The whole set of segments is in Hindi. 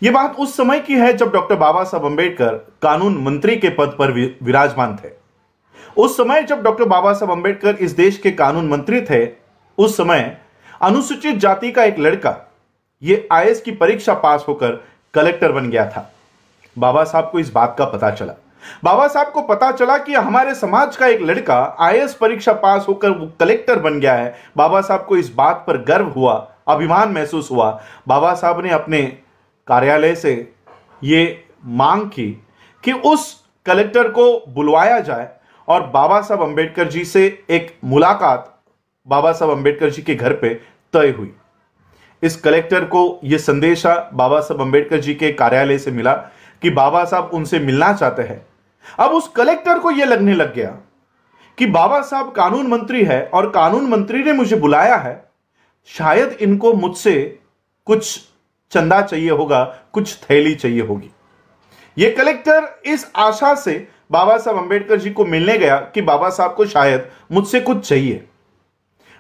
यह बात उस समय की है जब डॉक्टर बाबा साहब अंबेडकर कानून मंत्री के पद पर विराजमान थे। उस समय जब डॉक्टर बाबा साहब अंबेडकर इस देश के कानून मंत्री थे, उस समय अनुसूचित जाति का एक लड़का ये आईएएस की परीक्षा पास होकर कलेक्टर बन गया था। बाबा साहब को इस बात का पता चला। बाबा साहब को पता चला कि हमारे समाज का एक लड़का आईएएस परीक्षा पास होकर वो कलेक्टर बन गया है। बाबा साहब को इस बात पर गर्व हुआ, अभिमान महसूस हुआ। बाबा साहब ने अपने कार्यालय से ये मांग की कि उस कलेक्टर को बुलवाया जाए और बाबा साहब अंबेडकर जी से एक मुलाकात बाबा साहब अंबेडकर जी के घर पे तय हुई। इस कलेक्टर को यह संदेशा बाबा साहब अंबेडकर जी के कार्यालय से मिला कि बाबा साहब उनसे मिलना चाहते हैं। अब उस कलेक्टर को यह लगने लग गया कि बाबा साहब कानून मंत्री है और कानून मंत्री ने मुझे बुलाया है, शायद इनको मुझसे कुछ चंदा चाहिए होगा, कुछ थैली चाहिए होगी। यह कलेक्टर इस आशा से बाबा साहब अंबेडकर जी को मिलने गया कि बाबा साहब को शायद मुझसे कुछ चाहिए।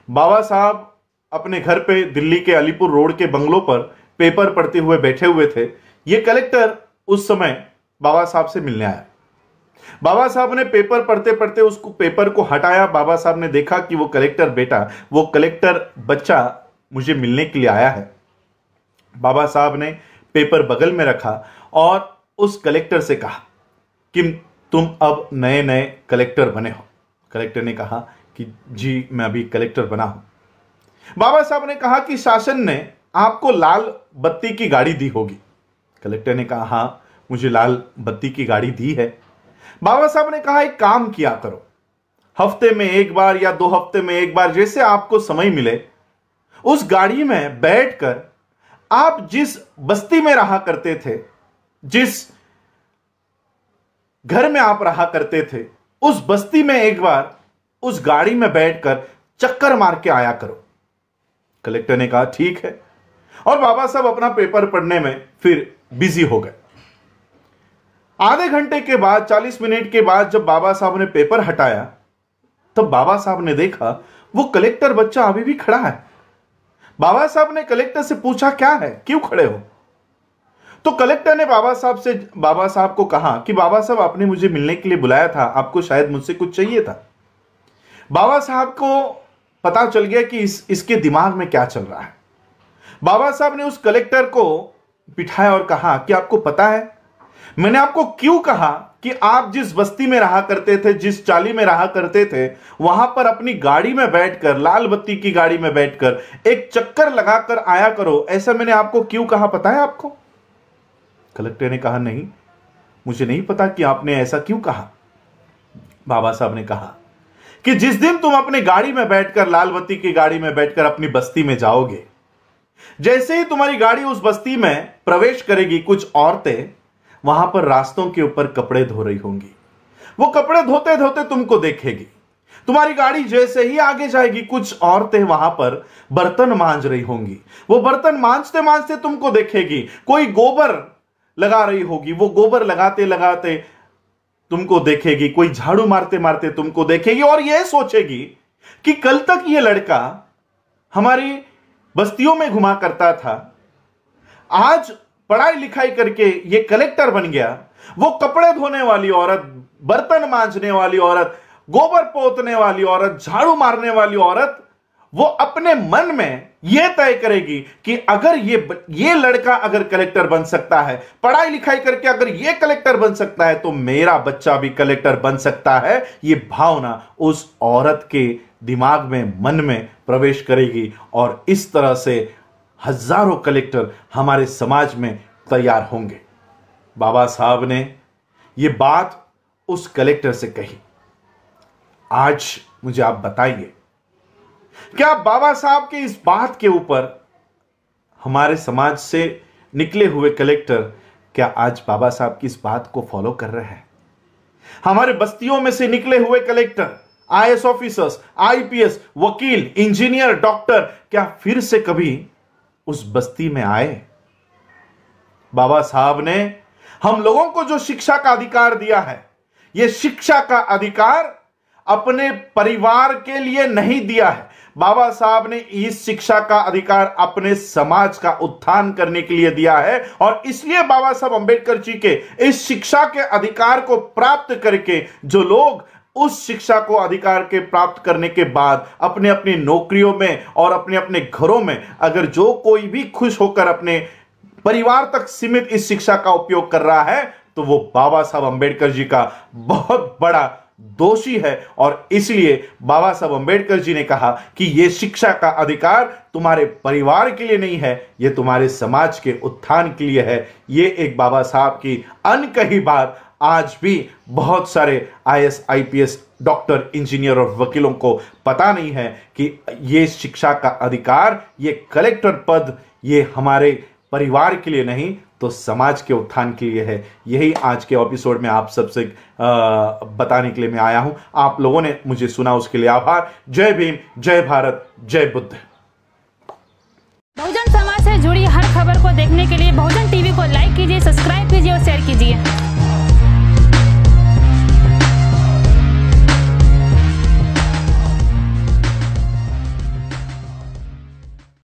बाबा साहब अपने घर पे दिल्ली के अलीपुर रोड के बंगलों पर पेपर पढ़ते हुए बैठे हुए थे। यह कलेक्टर उस समय बाबा साहब से मिलने आया। बाबा साहब ने पेपर पढ़ते पढ़ते उसको पेपर को हटाया। बाबा साहब ने देखा कि वो कलेक्टर बेटा, वो कलेक्टर बच्चा मुझे मिलने के लिए आया है। बाबा साहब ने पेपर बगल में रखा और उस कलेक्टर से कहा कि तुम अब नए नए कलेक्टर बने हो। कलेक्टर ने कहा कि जी मैं अभी कलेक्टर बना हूं। बाबा साहब ने कहा कि शासन ने आपको लाल बत्ती की गाड़ी दी होगी। कलेक्टर ने कहा हां मुझे लाल बत्ती की गाड़ी दी है। बाबा साहब ने कहा एक काम किया करो, हफ्ते में एक बार या 2 हफ्ते में एक बार जैसे आपको समय मिले, उस गाड़ी में बैठकर आप जिस बस्ती में रहा करते थे, जिस घर में आप रहा करते थे, उस बस्ती में एक बार उस गाड़ी में बैठकर चक्कर मार के आया करो। कलेक्टर ने कहा ठीक है और बाबा साहब अपना पेपर पढ़ने में फिर बिजी हो गए। आधे घंटे के बाद 40 मिनट के बाद जब बाबा साहब ने पेपर हटाया, तब बाबा साहब ने देखा वो कलेक्टर बच्चा अभी भी खड़ा है। बाबा साहब ने कलेक्टर से पूछा क्या है, क्यों खड़े हो? तो कलेक्टर ने बाबा साहब को कहा कि बाबा साहब आपने मुझे मिलने के लिए बुलाया था, आपको शायद मुझसे कुछ चाहिए था। बाबा साहब को पता चल गया कि इसके दिमाग में क्या चल रहा है। बाबा साहब ने उस कलेक्टर को बिठाया और कहा कि आपको पता है मैंने आपको क्यों कहा कि आप जिस बस्ती में रहा करते थे, जिस चाली में रहा करते थे, वहां पर अपनी गाड़ी में बैठकर, लाल बत्ती की गाड़ी में बैठकर एक चक्कर लगाकर आया करो, ऐसा मैंने आपको क्यों कहा, पता है आपको? कलेक्टर ने कहा नहीं, मुझे नहीं पता कि आपने ऐसा क्यों कहा। बाबा साहब ने कहा कि जिस दिन तुम अपनी गाड़ी में बैठकर, लाल बत्ती की गाड़ी में बैठकर अपनी बस्ती में जाओगे, जैसे ही तुम्हारी गाड़ी उस बस्ती में प्रवेश करेगी, कुछ औरतें वहां पर रास्तों के ऊपर कपड़े धो रही होंगी। वो कपड़े धोते धोते तुमको देखेगी। तुम्हारी गाड़ी जैसे ही आगे जाएगी, कुछ औरतें वहां पर बर्तन मांज रही होंगी। वो बर्तन मांजते मांजते तुमको देखेगी। कोई गोबर लगा रही होगी, वो गोबर लगाते लगाते तुमको देखेगी। कोई झाड़ू मारते मारते तुमको देखेगी और यह सोचेगी कि कल तक ये लड़का हमारी बस्तियों में घुमा करता था, आज पढ़ाई लिखाई करके ये कलेक्टर बन गया। वो कपड़े धोने वाली औरत, बर्तन मांजने वाली औरत, गोबर पोतने वाली औरत, झाड़ू मारने वाली औरत, वो अपने मन में यह तय करेगी कि अगर ये लड़का अगर कलेक्टर बन सकता है, पढ़ाई लिखाई करके अगर ये कलेक्टर बन सकता है, तो मेरा बच्चा भी कलेक्टर बन सकता है। ये भावना उस औरत के दिमाग में, मन में प्रवेश करेगी और इस तरह से हजारों कलेक्टर हमारे समाज में तैयार होंगे। बाबा साहब ने यह बात उस कलेक्टर से कही। आज मुझे आप बताइए, क्या बाबा साहब के इस बात के ऊपर हमारे समाज से निकले हुए कलेक्टर क्या आज बाबा साहब की इस बात को फॉलो कर रहे हैं? हमारे बस्तियों में से निकले हुए कलेक्टर, आईएएस ऑफिसर्स, आईपीएस, वकील, इंजीनियर, डॉक्टर, क्या फिर से कभी उस बस्ती में आए? बाबा साहब ने हम लोगों को जो शिक्षा का अधिकार दिया है, यह शिक्षा का अधिकार अपने परिवार के लिए नहीं दिया है, बाबा साहब ने इस शिक्षा का अधिकार अपने समाज का उत्थान करने के लिए दिया है और इसलिए बाबा साहब अंबेडकर जी के इस शिक्षा के अधिकार को प्राप्त करके जो लोग उस शिक्षा को अधिकार के प्राप्त करने के बाद अपने अपनी नौकरियों में और अपने अपने घरों में अगर जो कोई भी खुश होकर अपने परिवार तक सीमित इस शिक्षा का उपयोग कर रहा है तो वो बाबा साहब अंबेडकर जी का बहुत बड़ा दोषी है। और इसलिए बाबा साहब अंबेडकर जी ने कहा कि यह शिक्षा का अधिकार तुम्हारे परिवार के लिए नहीं है, यह तुम्हारे समाज के उत्थान के लिए है। यह एक बाबा साहब की अनकही बात आज भी बहुत सारे IAS IPS डॉक्टर इंजीनियर और वकीलों को पता नहीं है कि यह शिक्षा का अधिकार, यह कलेक्टर पद, यह हमारे परिवार के लिए नहीं तो समाज के उत्थान के लिए है। यही आज के एपिसोड में आप सबसे बताने के लिए मैं आया हूं। आप लोगों ने मुझे सुना उसके लिए आभार। जय भीम, जय भारत, जय बुद्ध। बहुजन समाज से जुड़ी हर खबर को देखने के लिए बहुजन टीवी को लाइक कीजिए, सब्सक्राइब